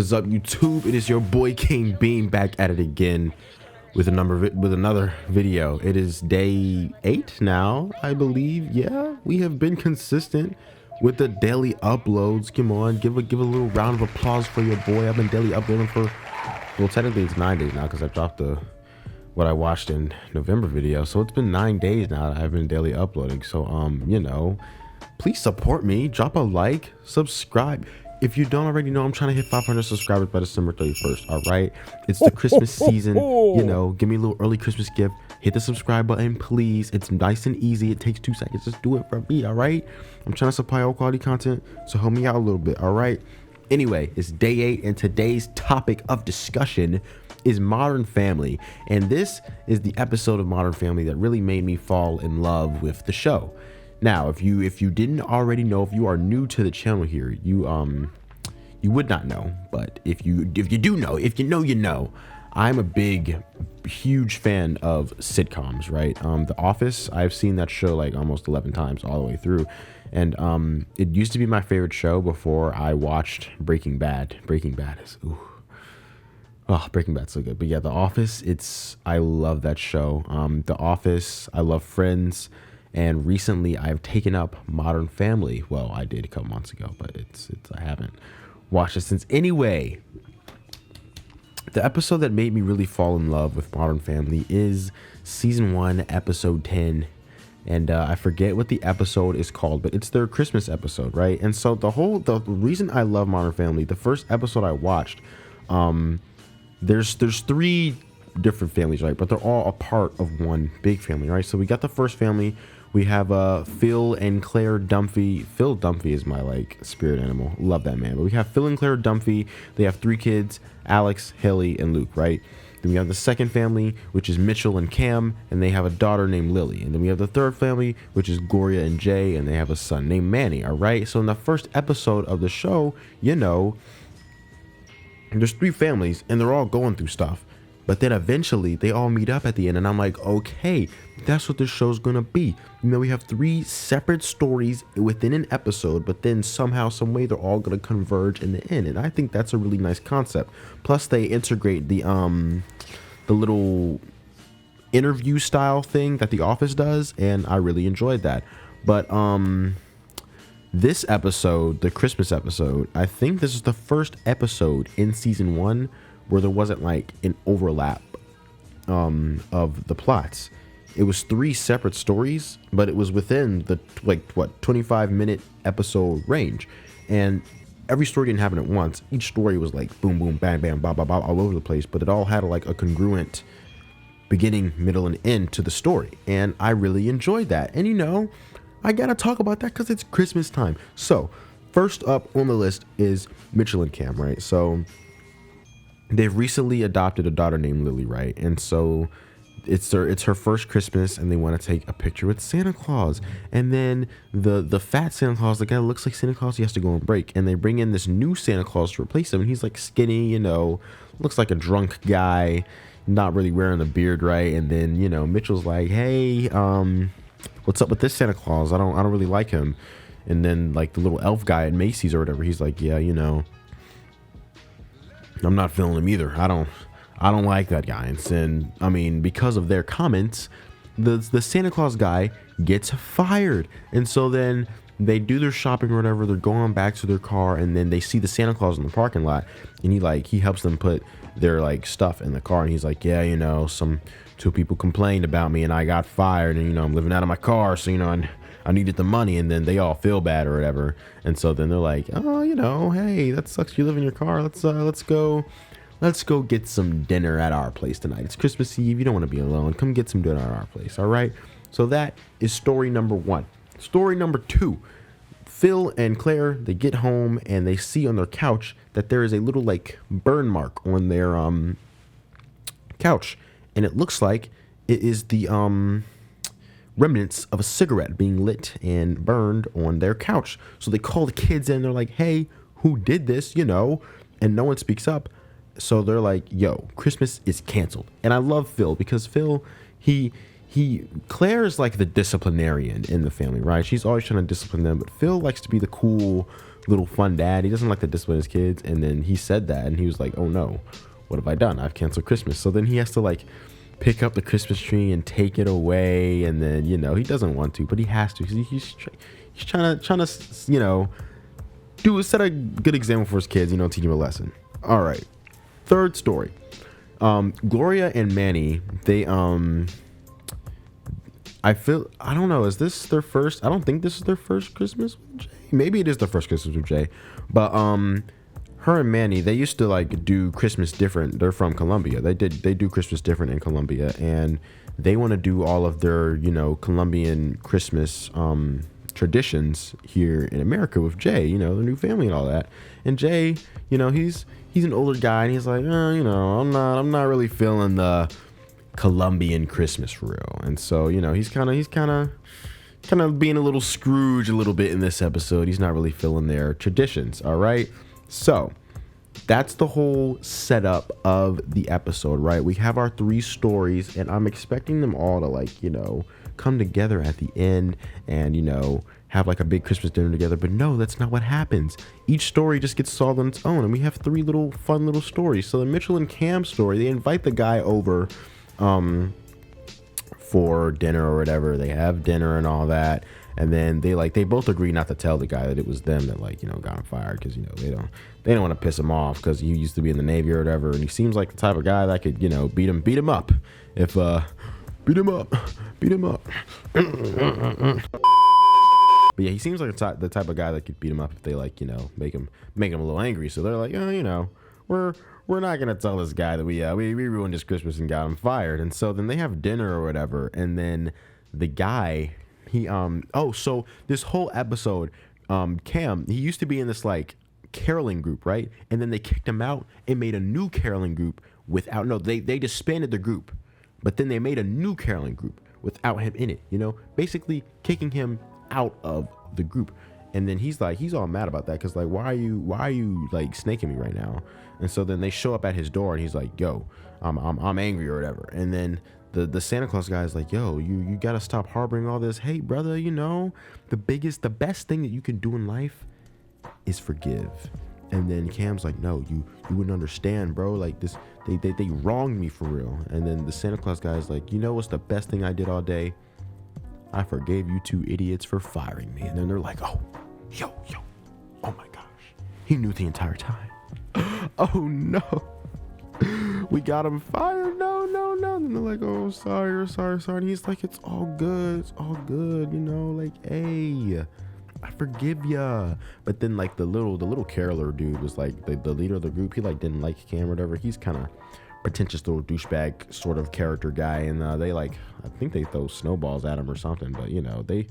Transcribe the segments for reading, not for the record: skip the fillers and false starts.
is up, YouTube? It is your boy King Bean back at it again with another video. It is day 8 now, I believe. Yeah, we have been consistent with the daily uploads. Come on, give a little round of applause for your boy. I've been daily uploading for, well, technically it's 9 days now because I dropped what I watched in November video. So it's been 9 days now that I've been daily uploading. So please support me. Drop a like, subscribe. If you don't already know, I'm trying to hit 500 subscribers by December 31st. All right, it's the Christmas season. Give me a little early Christmas gift. Hit the subscribe button, please. It's nice and easy. It takes 2 seconds. Just do it for me. All right, I'm trying to supply all quality content, so help me out a little bit. All right. Anyway, it's day 8, and today's topic of discussion is Modern Family, and this is the episode of Modern Family that really made me fall in love with the show. Now, if you didn't already know, if you are new to the channel here, you would not know. But if you do know, if you know, you know. I'm a huge fan of sitcoms, right? The Office, I've seen that show like almost 11 times all the way through, and it used to be my favorite show before I watched Breaking Bad. Breaking Bad is Breaking Bad's so good. But yeah, The Office, I love that show. The Office, I love Friends. And recently I've taken up Modern Family. Well, I did a couple months ago, but I haven't watched it since. Anyway, the episode that made me really fall in love with Modern Family is season 1, episode 10. And I forget what the episode is called, but it's their Christmas episode, right? And so the reason I love Modern Family, the first episode I watched, there's 3 different families, right? But they're all a part of one big family, right? So we got the first family. We have Phil and Claire Dunphy. Phil Dunphy is my spirit animal. Love that man. But we have Phil and Claire Dunphy. They have 3 kids: Alex, Haley, and Luke, right? Then we have the second family, which is Mitchell and Cam, and they have a daughter named Lily. And then we have the third family, which is Gloria and Jay, and they have a son named Manny, all right? So in the first episode of the show, there's 3 families, and they're all going through stuff. But then eventually they all meet up at the end, and I'm like, okay, that's what this show's gonna be. We have 3 separate stories within an episode, but then somehow, some way, they're all gonna converge in the end, and I think that's a really nice concept. Plus, they integrate the little interview style thing that The Office does, and I really enjoyed that. But this episode, the Christmas episode, I think this is the first episode in season 1 where there wasn't an overlap of the plots. It was 3 separate stories, but it was within the 25-minute episode range, and every story didn't happen at once. Each story was boom boom bam bam ba ba ba all over the place, but it all had a congruent beginning, middle, and end to the story, and I really enjoyed that. And I gotta talk about that because it's Christmas time. So first up on the list is Mitchell and Cam, right? So they've recently adopted a daughter named Lily, right? And so it's her first Christmas, and they want to take a picture with Santa Claus. And then the fat Santa Claus, the guy that looks like Santa Claus, he has to go on break, and they bring in this new Santa Claus to replace him. And he's skinny, looks like a drunk guy, not really wearing the beard, right? And then Mitchell's like, hey, what's up with this Santa Claus? I don't really like him. And then the little elf guy at Macy's or whatever, he's like, yeah, I'm not feeling him either. I don't like that guy. And I mean, because of their comments, the Santa Claus guy gets fired. And so then they do their shopping or whatever. They're going back to their car, and then they see the Santa Claus in the parking lot, and he helps them put their stuff in the car. And he's like, yeah, some 2 people complained about me, and I got fired, and I'm living out of my car, so I needed the money. And then they all feel bad or whatever, and so then they're like, oh, hey, that sucks, you live in your car, let's go get some dinner at our place tonight. It's Christmas Eve, you don't want to be alone, come get some dinner at our place. All right, so that is story number 1. Story number 2, Phil and Claire, they get home, and they see on their couch that there is a little burn mark on their couch, and it looks like it is the remnants of a cigarette being lit and burned on their couch. So they call the kids in. They're like, hey, who did this? And no one speaks up. So they're like, yo, Christmas is canceled. And I love Phil because Phil, he Claire is like the disciplinarian in the family, right? She's always trying to discipline them, but Phil likes to be the cool little fun dad. He doesn't like to discipline his kids. And then he said that, and he was like, oh no, what have I done? I've canceled Christmas. So then he has to like pick up the Christmas tree and take it away. And then, you know, he doesn't want to, but he has to, because he's trying to, you know, set a good example for his kids, you know, teach him a lesson. All right. Third story. Gloria and Manny, they, I don't know, is this their first? I don't think this is their first Christmas with Jay. Maybe it is their first Christmas with Jay. But her and Manny, they used to like do Christmas different. They're from Colombia. They do Christmas different in Colombia, and they want to do all of their, you know, Colombian Christmas traditions here in America with Jay, you know, the new family and all that. And Jay, you know, he's an older guy, and he's like, you know, I'm not really feeling the Colombian Christmas for real. And so, you know, he's kind of being a little Scrooge a little bit in this episode. He's not really feeling their traditions. All right. So that's the whole setup of the episode, right? We have our 3 stories, and I'm expecting them all to, like, you know, come together at the end and, you know, have like a big Christmas dinner together. But no, that's not what happens. Each story just gets solved on its own, and we have 3 little fun little stories. So the Mitchell and Cam story, they invite the guy over for dinner or whatever. They have dinner and all that, and then they both agree not to tell the guy that it was them that, like, you know, got him fired, because, you know, they don't want to piss him off, because he used to be in the Navy or whatever, and he seems like the type of guy that could, you know, beat him up if beat him up. But yeah, he seems like the type of guy that could beat him up if they, like, you know, make him a little angry. So they're like, oh, you know, we're not gonna tell this guy that we ruined his Christmas and got him fired. And so then they have dinner or whatever, and then the guy, so this whole episode, Cam, he used to be in this like caroling group, right? And then they kicked him out and made a new caroling group they disbanded the group, but then they made a new caroling group without him in it, you know, basically kicking him out of the group. And then he's all mad about that, because like, why are you like snaking me right now? And so then they show up at his door, and he's like, yo, I'm angry or whatever. And then the Santa Claus guy is like, yo, you gotta stop harboring all this hate, brother. You know, the best thing that you can do in life is forgive. And then Cam's like, no, you wouldn't understand, bro. Like this, they wronged me for real. And then the Santa Claus guy is like, you know what's the best thing I did all day? I forgave you 2 idiots for firing me. And then they're like, oh, yo, oh my gosh, he knew the entire time. Oh no, we got him fired. No. And they're like, oh, sorry. And he's like, it's all good, you know, like, hey, I forgive ya. But then like the little caroler dude was like the leader of the group. He like didn't like Cam or whatever. He's kind of pretentious little douchebag sort of character guy, and they like, I think they throw snowballs at him or something. But you know, they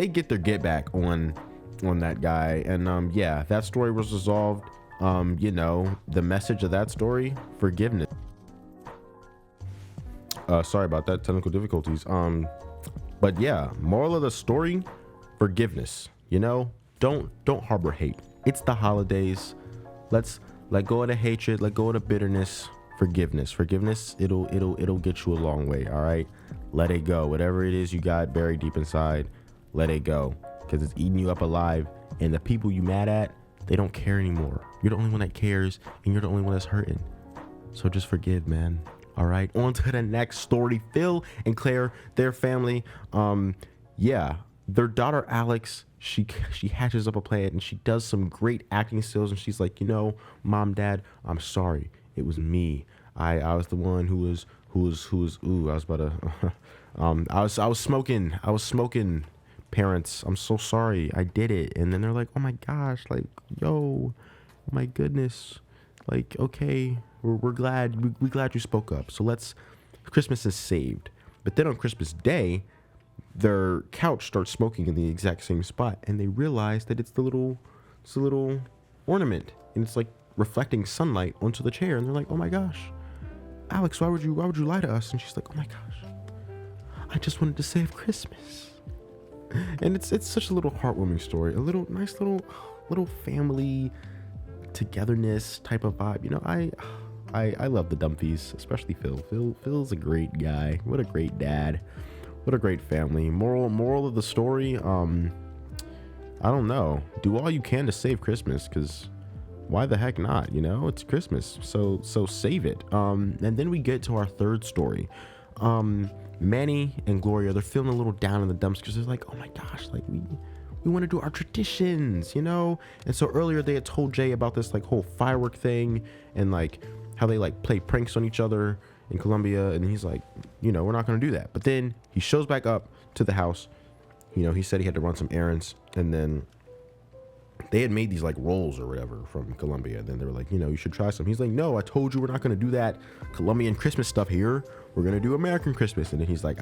get their get back on that guy. And yeah, that story was resolved. You know, the message of that story: forgiveness. Sorry about that, technical difficulties. But yeah, moral of the story: forgiveness. You know, don't harbor hate. It's the holidays. Let's let go of the hatred, let go of the bitterness. Forgiveness, it'll get you a long way. All right, let it go. Whatever it is you got buried deep inside, let it go, because it's eating you up alive. And the people you mad at, they don't care anymore. You're the only one that cares, and you're the only one that's hurting. So just forgive, man. All right, on to the next story. Phil and Claire, their family, yeah, their daughter Alex, she hatches up a plan, and she does some great acting skills, and she's like, you know, Mom, Dad, I'm sorry. It was me. I was the one who was ooh, I was about to I was smoking, parents. I'm so sorry. I did it. And then they're like, oh my gosh, like, yo, oh my goodness. Like, okay, we're glad we glad you spoke up. So Christmas is saved. But then on Christmas Day, their couch starts smoking in the exact same spot, and they realize that it's a little ornament, and it's like reflecting sunlight onto the chair. And they're like, oh my gosh, Alex, why would you lie to us? And she's like, oh my gosh, I just wanted to save Christmas. And it's such a little heartwarming story, a nice little family togetherness type of vibe. You know, I love the Dumfies, especially Phil. Phil's a great guy. What a great dad. What a great family. Moral of the story, I don't know. Do all you can to save Christmas, because why the heck not? You know, it's Christmas, so save it. And then we get to our third story. Manny and Gloria, they're feeling a little down in the dumps because they're like, oh my gosh, like we want to do our traditions, you know? And so earlier they had told Jay about this like whole firework thing and like how they like play pranks on each other in Colombia. And he's like, you know, we're not going to do that. But then he shows back up to the house. You know, he said he had to run some errands, and then they had made these like rolls or whatever from Colombia. And then they were like, you know, you should try some. He's like, no, I told you we're not going to do that Colombian Christmas stuff here. We're going to do American Christmas. And then he's like,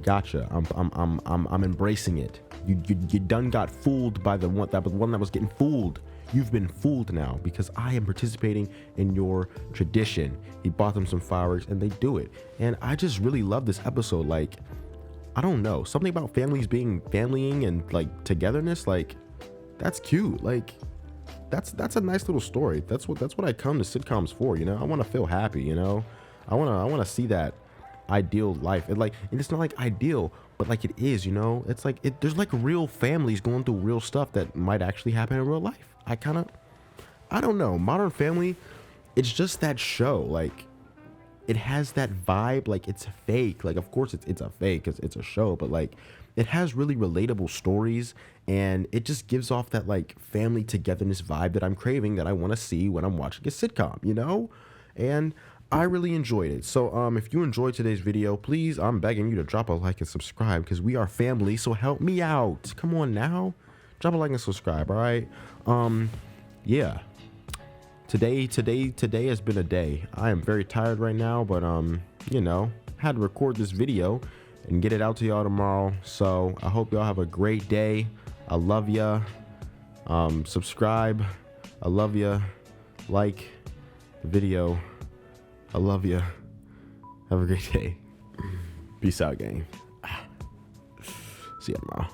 gotcha. I'm embracing it. You done got fooled by the one that was getting fooled. You've been fooled now because I am participating in your tradition. He bought them some fireworks and they do it. And I just really love this episode. Like, I don't know, something about families being familying and like togetherness. Like, that's cute. Like, that's a nice little story. That's what I come to sitcoms for. You know, I want to feel happy. You know, I want to see that ideal life. And it's not like ideal, but like it is. You know, it's like there's like real families going through real stuff that might actually happen in real life. I don't know. Modern Family, it's just that show. Like, it has that vibe. Like, it's fake. Like, of course it's a fake because it's a show, but like it has really relatable stories, and it just gives off that like family togetherness vibe that I'm craving, that I want to see when I'm watching a sitcom, you know? And I really enjoyed it. So if you enjoyed today's video, please, I'm begging you to drop a like and subscribe, because we are family, so help me out. Come on now. Drop a like and subscribe, all right? Yeah. Today has been a day. I am very tired right now, but you know, had to record this video and get it out to y'all tomorrow. So I hope y'all have a great day. I love ya. Subscribe. I love ya. Like the video. I love ya. Have a great day. Peace out, gang. See ya tomorrow.